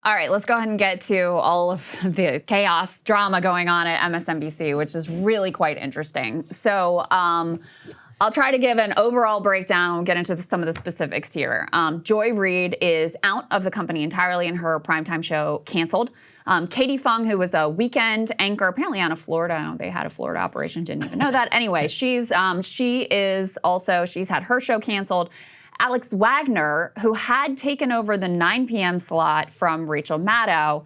All right, let's go ahead and get to all of the chaos drama going on at MSNBC, which is really quite interesting. So I'll try to give an overall breakdown. We'll get into some of the specifics here. Joy Reid is out of the company entirely, and her primetime show canceled. Katie Fung, who was a weekend anchor, apparently out of Florida. I don't know, they had a Florida operation, didn't even know that. Anyway, she's had her show canceled. Alex Wagner, who had taken over the 9 p.m. slot from Rachel Maddow,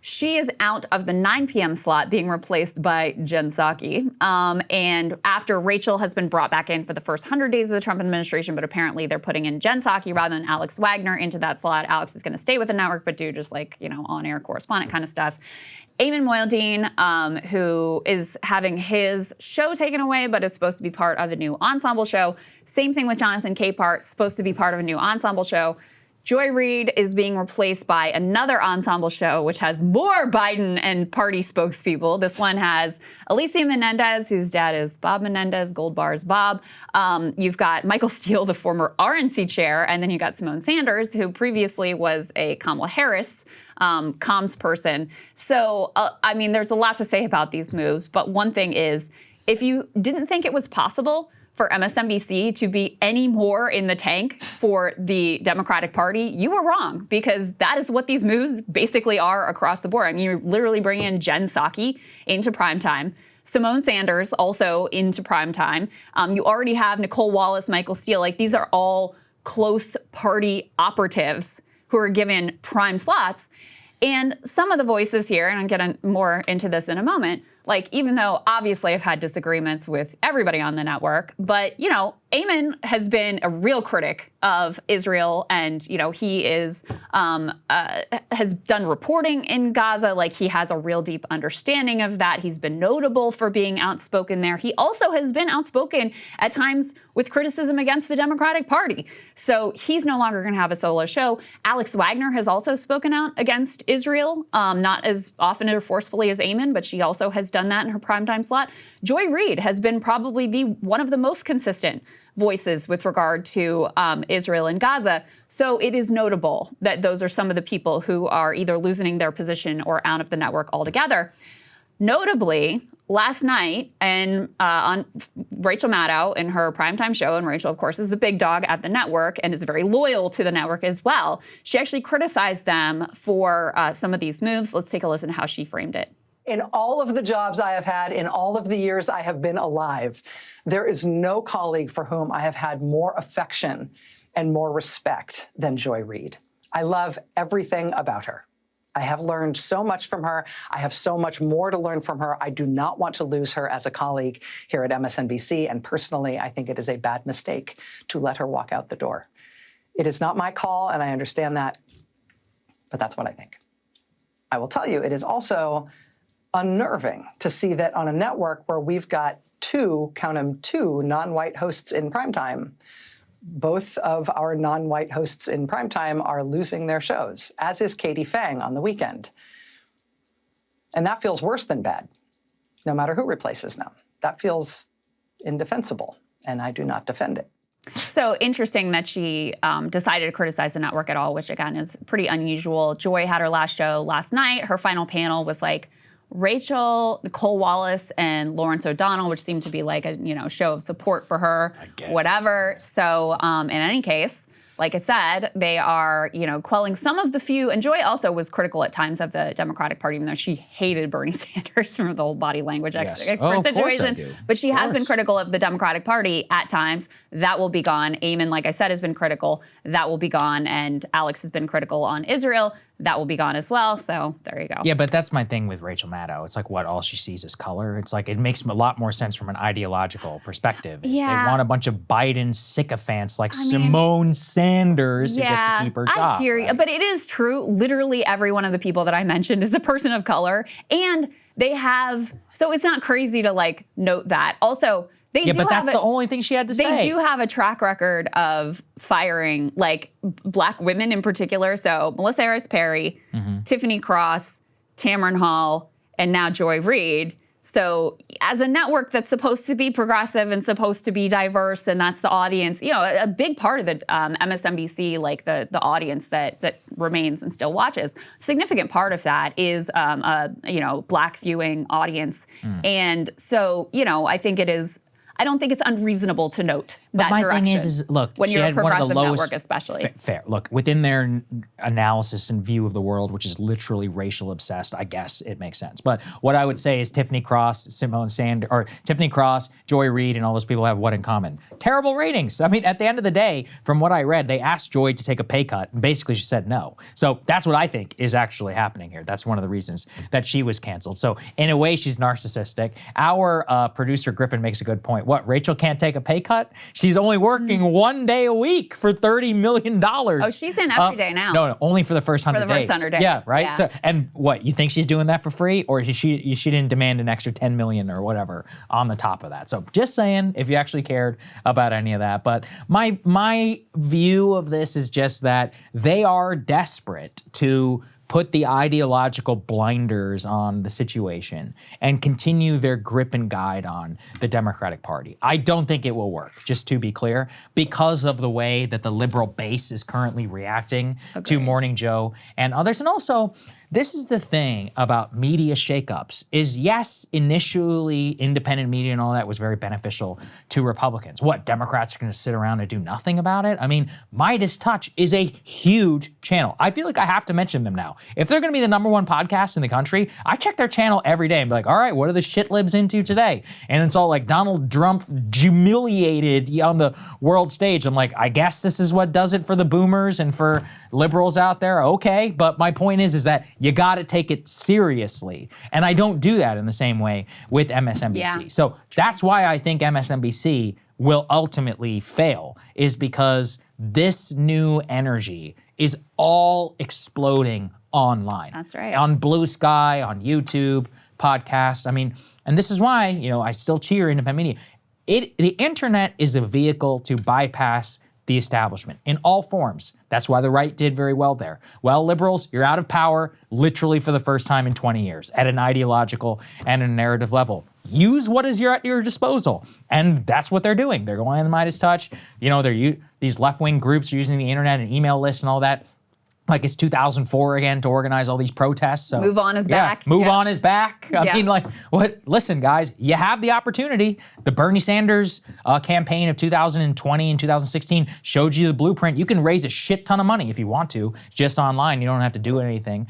she is out of the 9 p.m. slot, being replaced by Jen Psaki. And after Rachel has been brought back in for the first 100 days of the Trump administration, but apparently they're putting in Jen Psaki rather than Alex Wagner into that slot. Alex is going to stay with the network, but do just like, on-air correspondent kind of stuff. Eamon Moyaldeen, who is having his show taken away, but is supposed to be part of the new ensemble show. Same thing with Jonathan Capehart, supposed to be part of a new ensemble show. Joy Reid is being replaced by another ensemble show, which has more Biden and party spokespeople. This one has Alicia Menendez, whose dad is Bob Menendez, Gold Bar's Bob. You've got Michael Steele, the former RNC chair, and then you got Simone Sanders, who previously was a Kamala Harris comms person. So, there's a lot to say about these moves, but one thing is, if you didn't think it was possible for MSNBC to be any more in the tank for the Democratic Party, you were wrong, because that is what these moves basically are across the board. You're literally bringing in Jen Psaki into primetime, Simone Sanders also into primetime. You already have Nicole Wallace, Michael Steele. Like, these are all close party operatives who are given prime slots. And some of the voices here, and I'll get more into this in a moment, like, even though obviously I've had disagreements with everybody on the network, but, Eamon has been a real critic of Israel, and, he is has done reporting in Gaza. Like, he has a real deep understanding of that. He's been notable for being outspoken there. He also has been outspoken at times with criticism against the Democratic Party. So he's no longer going to have a solo show. Alex Wagner has also spoken out against Israel, not as often or forcefully as Eamon, but she also has done that in her primetime slot. Joy Reid has been probably one of the most consistent voices with regard to Israel and Gaza. So it is notable that those are some of the people who are either losing their position or out of the network altogether. Notably, last night, and on Rachel Maddow in her primetime show, and Rachel, of course, is the big dog at the network and is very loyal to the network as well, she actually criticized them for some of these moves. Let's take a listen to how she framed it. In all of the jobs I have had, in all of the years I have been alive, there is no colleague for whom I have had more affection and more respect than Joy Reid. I love everything about her. I have learned so much from her. I have so much more to learn from her. I do not want to lose her as a colleague here at MSNBC. And personally, I think it is a bad mistake to let her walk out the door. It is not my call, and I understand that, but that's what I think. I will tell you, it is also unnerving to see that on a network where we've got two non-white hosts in primetime, both of our non-white hosts in primetime are losing their shows, as is Katie Fang on the weekend. And that feels worse than bad, no matter who replaces them. That feels indefensible, and I do not defend it. So interesting that she decided to criticize the network at all, which, again, is pretty unusual. Joy had her last show last night. Her final panel was like Rachel, Nicole Wallace, and Lawrence O'Donnell, which seemed to be like a show of support for her, whatever. So in any case, like I said, they are quelling some of the few. And Joy also was critical at times of the Democratic Party, even though she hated Bernie Sanders from the whole body language expert situation. But she has been critical of the Democratic Party at times. That will be gone. Eamon, like I said, has been critical. That will be gone. And Alex has been critical on Israel. That will be gone as well. So there you go. Yeah, but that's my thing with Rachel Maddow. It's like, what, all she sees is color? It's like, it makes a lot more sense from an ideological perspective. Yeah. They want a bunch of Biden sycophants like Simone Sanders who gets to keep her job. I hear you. But it is true. Literally every one of the people that I mentioned is a person of color. And they have, so it's not crazy to note that. Also, but that's the only thing she had to say. They do have a track record of firing, black women in particular. So Melissa Harris Perry, Tiffany Cross, Tamron Hall, and now Joy Reid. So as a network that's supposed to be progressive and supposed to be diverse, and that's the audience, a big part of the MSNBC, like the audience that remains and still watches, significant part of that is a Black viewing audience. And so, I don't think it's unreasonable to note that my direction. thing is look, when she you're a had one of progressive the lowest, network, especially. Fair. Look, within their analysis and view of the world, which is literally racial obsessed, I guess it makes sense. But what I would say is Tiffany Cross, Tiffany Cross, Joy Reid, and all those people have what in common? Terrible ratings. I mean, at the end of the day, from what I read, they asked Joy to take a pay cut, and basically she said no. So that's what I think is actually happening here. That's one of the reasons that she was canceled. So in a way, she's narcissistic. Our producer Griffin makes a good point. What, Rachel can't take a pay cut? She's only working 1 day a week for $30 million. Oh, she's in every day now. No, only for the first 100 days. For the first 100 days. Yeah, right? Yeah. So, and what, you think she's doing that for free? Or she didn't demand an extra 10 million or whatever on the top of that. So just saying, if you actually cared about any of that. But my view of this is just that they are desperate to put the ideological blinders on the situation and continue their grip and guide on the Democratic Party. I don't think it will work, just to be clear, because of the way that the liberal base is currently reacting to Morning Joe and others. And also, this is the thing about media shakeups is, yes, initially independent media and all that was very beneficial to Republicans. What, Democrats are going to sit around and do nothing about it? I mean, Midas Touch is a huge channel. I feel like I have to mention them now. If they're going to be the #1 podcast in the country, I check their channel every day and be like, all right, what are the shit libs into today? And it's all like Donald Trump humiliated on the world stage. I'm like, I guess this is what does it for the boomers and for liberals out there. Okay, but my point is that you got to take it seriously. And I don't do that in the same way with MSNBC. Yeah. So that's why I think MSNBC will ultimately fail, is because this new energy is all exploding online. That's right. On Blue Sky, on YouTube, podcast. I mean, and this is why, I still cheer independent media. The internet is a vehicle to bypass the establishment in all forms. That's why the right did very well there. Well, liberals, you're out of power literally for the first time in 20 years at an ideological and a narrative level. Use what is at your disposal. And that's what they're doing. They're going on the Midas Touch. These left-wing groups are using the internet and email lists and all that. Like it's 2004 again to organize all these protests. So Move On is back. Move On is back. I Yeah. mean, what? Listen, guys, you have the opportunity. The Bernie Sanders campaign of 2020 and 2016 showed you the blueprint. You can raise a shit ton of money if you want to, just online. You don't have to do anything.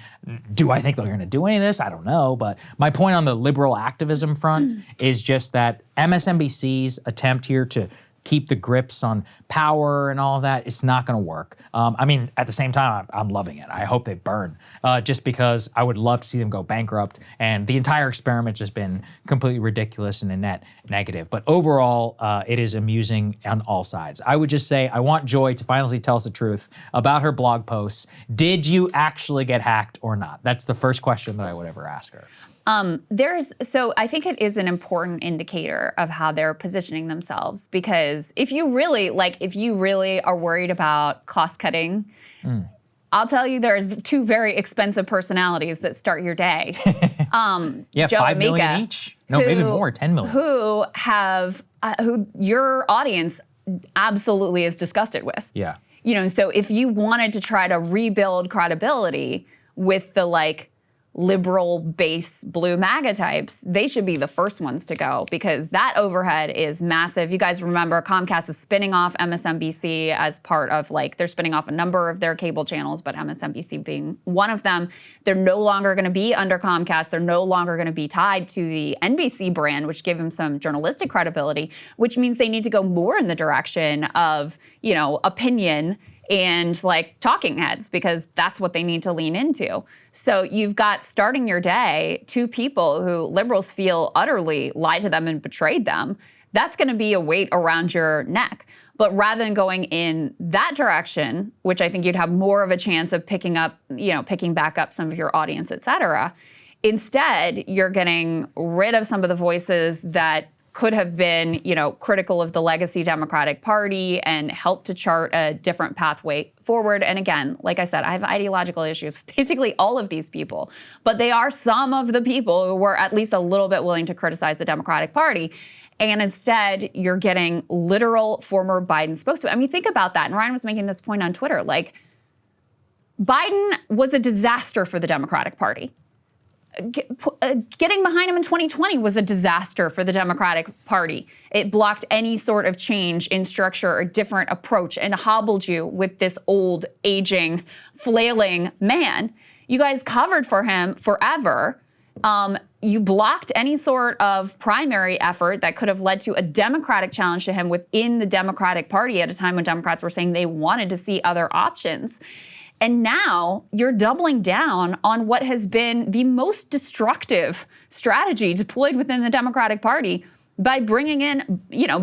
Do I think they're going to do any of this? I don't know. But my point on the liberal activism front is just that MSNBC's attempt here to keep the grips on power and all of that, it's not going to work. At the same time, I'm loving it. I hope they burn, just because I would love to see them go bankrupt. And the entire experiment has been completely ridiculous and a net negative. But overall, it is amusing on all sides. I would just say I want Joy to finally tell us the truth about her blog posts. Did you actually get hacked or not? That's the first question that I would ever ask her. So I think it is an important indicator of how they're positioning themselves, because if you really are worried about cost cutting, I'll tell you there's 2 very expensive personalities that start your day. Yeah, Joe 5 million Amica, each? No, maybe more, 10 million. Who your audience absolutely is disgusted with. Yeah. So if you wanted to try to rebuild credibility with the liberal base blue MAGA types, they should be the first ones to go, because that overhead is massive. You guys remember Comcast is spinning off MSNBC as part of they're spinning off a number of their cable channels, but MSNBC being one of them. They're no longer going to be under Comcast. They're no longer going to be tied to the NBC brand, which gave them some journalistic credibility, which means they need to go more in the direction of, opinion and talking heads, because that's what they need to lean into. So you've got, starting your day, 2 people who liberals feel utterly lied to them and betrayed them. That's going to be a weight around your neck. But rather than going in that direction, which I think you'd have more of a chance of picking back up some of your audience, et cetera, instead, you're getting rid of some of the voices that could have been, critical of the legacy Democratic Party and helped to chart a different pathway forward. And again, like I said, I have ideological issues with basically all of these people, but they are some of the people who were at least a little bit willing to criticize the Democratic Party. And instead, you're getting literal former Biden spokespeople. I mean, think about that. And Ryan was making this point on Twitter. Like, Biden was a disaster for the Democratic Party. Getting behind him in 2020 was a disaster for the Democratic Party. It blocked any sort of change in structure or different approach and hobbled you with this old, aging, flailing man. You guys covered for him forever. You blocked any sort of primary effort that could have led to a Democratic challenge to him within the Democratic Party at a time when Democrats were saying they wanted to see other options. And now you're doubling down on what has been the most destructive strategy deployed within the Democratic Party by bringing in,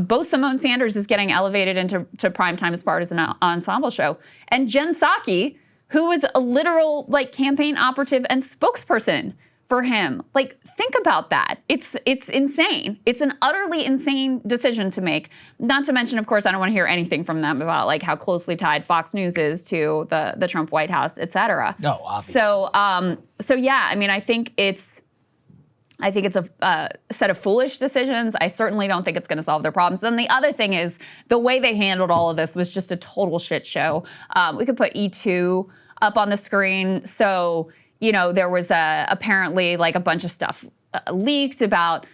both Simone Sanders is getting elevated into primetime as part of an ensemble show, and Jen Psaki, who is a literal campaign operative and spokesperson for him. Think about that. It's insane. It's an utterly insane decision to make. Not to mention, of course, I don't want to hear anything from them about how closely tied Fox News is to the Trump White House, et cetera. No, obviously. So yeah, I mean, I think it's a set of foolish decisions. I certainly don't think it's going to solve their problems. Then the other thing is the way they handled all of this was just a total shit show. We could put E2 up on the screen. So, there was apparently a bunch of stuff leaked about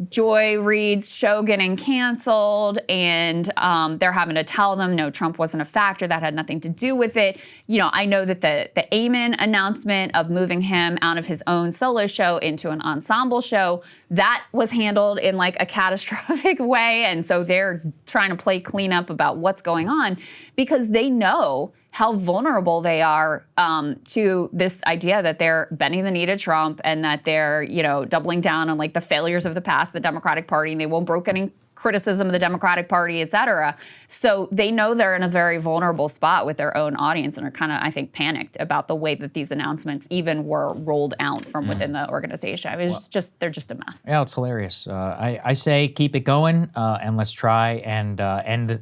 Joy Reid's show getting canceled, and they're having to tell them, no, Trump wasn't a factor. That had nothing to do with it. I know that the Eamon announcement of moving him out of his own solo show into an ensemble show, that was handled in a catastrophic way. And so they're trying to play cleanup about what's going on because they know how vulnerable they are to this idea that they're bending the knee to Trump and that they're, doubling down on the failures of the past, the Democratic Party, and they won't broke any criticism of the Democratic Party, et cetera. So they know they're in a very vulnerable spot with their own audience and are kind of, I think, panicked about the way that these announcements even were rolled out from within the organization. I mean, they're just a mess. Yeah, it's hilarious. I say keep it going and let's try and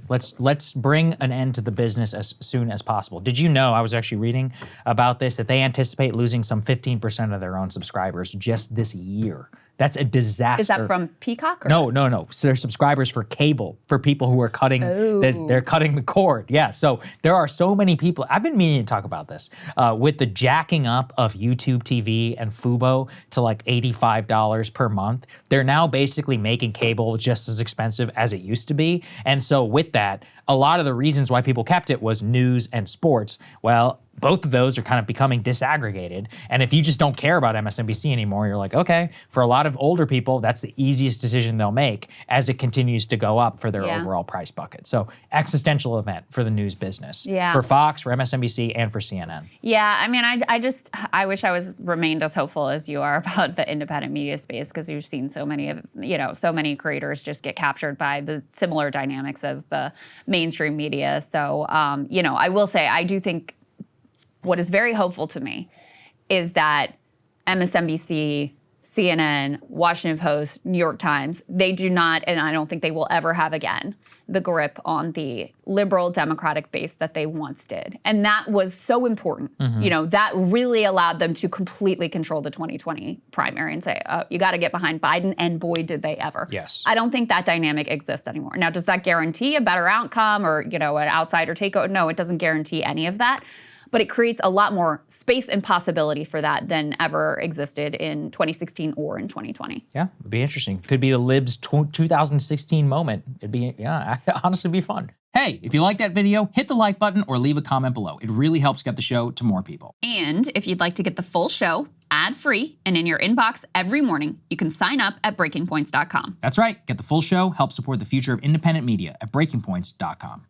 let's bring an end to the business as soon as possible. Did you know, I was actually reading about this, that they anticipate losing some 15% of their own subscribers just this year. That's a disaster. Is that from Peacock? Or? No. So they're subscribers for cable, for people who are cutting, they're cutting the cord. Yeah, so there are so many people. I've been meaning to talk about this. With the jacking up of YouTube TV and Fubo to $85 per month, they're now basically making cable just as expensive as it used to be. And so with that, a lot of the reasons why people kept it was news and sports. Well, both of those are kind of becoming disaggregated. And if you just don't care about MSNBC anymore, you're like, okay, for a lot of older people, that's the easiest decision they'll make as it continues to go up for their overall price bucket. So existential event for the news business. Yeah. For Fox, for MSNBC, and for CNN. Yeah, I mean, I wish I remained as hopeful as you are about the independent media space, because you've seen so many creators just get captured by the similar dynamics as the mainstream media. So, I will say, I do think what is very hopeful to me is that MSNBC, CNN, Washington Post, New York Times, they do not, and I don't think they will ever have again, the grip on the liberal Democratic base that they once did. And that was so important. Mm-hmm. That really allowed them to completely control the 2020 primary and say, oh, you got to get behind Biden, and boy, did they ever. Yes. I don't think that dynamic exists anymore. Now, does that guarantee a better outcome or, an outsider takeover? No, it doesn't guarantee any of that. But it creates a lot more space and possibility for that than ever existed in 2016 or in 2020. Yeah, it'd be interesting. Could be the Libs 2016 moment. It'd be, honestly be fun. Hey, if you like that video, hit the like button or leave a comment below. It really helps get the show to more people. And if you'd like to get the full show ad-free and in your inbox every morning, you can sign up at breakingpoints.com. That's right. Get the full show, help support the future of independent media at breakingpoints.com.